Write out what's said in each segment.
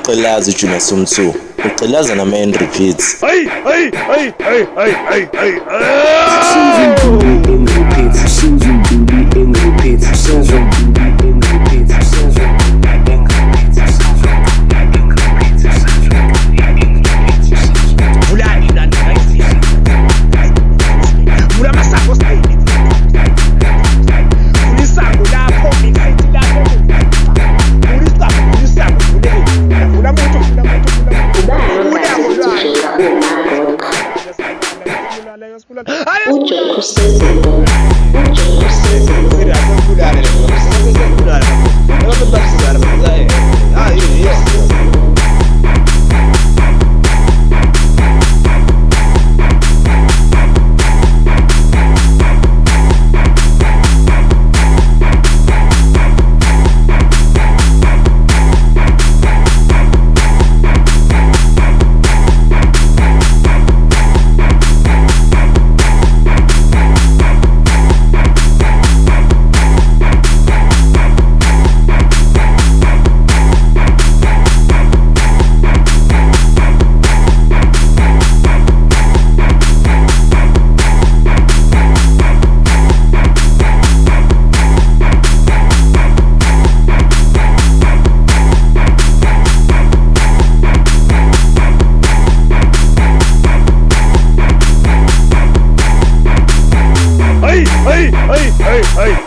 Ucelaza uJulius Mtsu ucelaza nama-end repeats. Hey! In repeats, sends you booty in repeats, sends you booty in repeats, sends you booty in repeats, Vulani la ngithi. Vula masango stay. Ulisango lapho ngithi lapho. Ulisango vula muntu. Ujoku sezelo.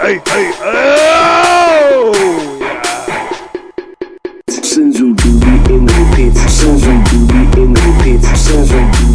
Hey! Oh! sends you booty in repeats, sends you booty in repeats, sends you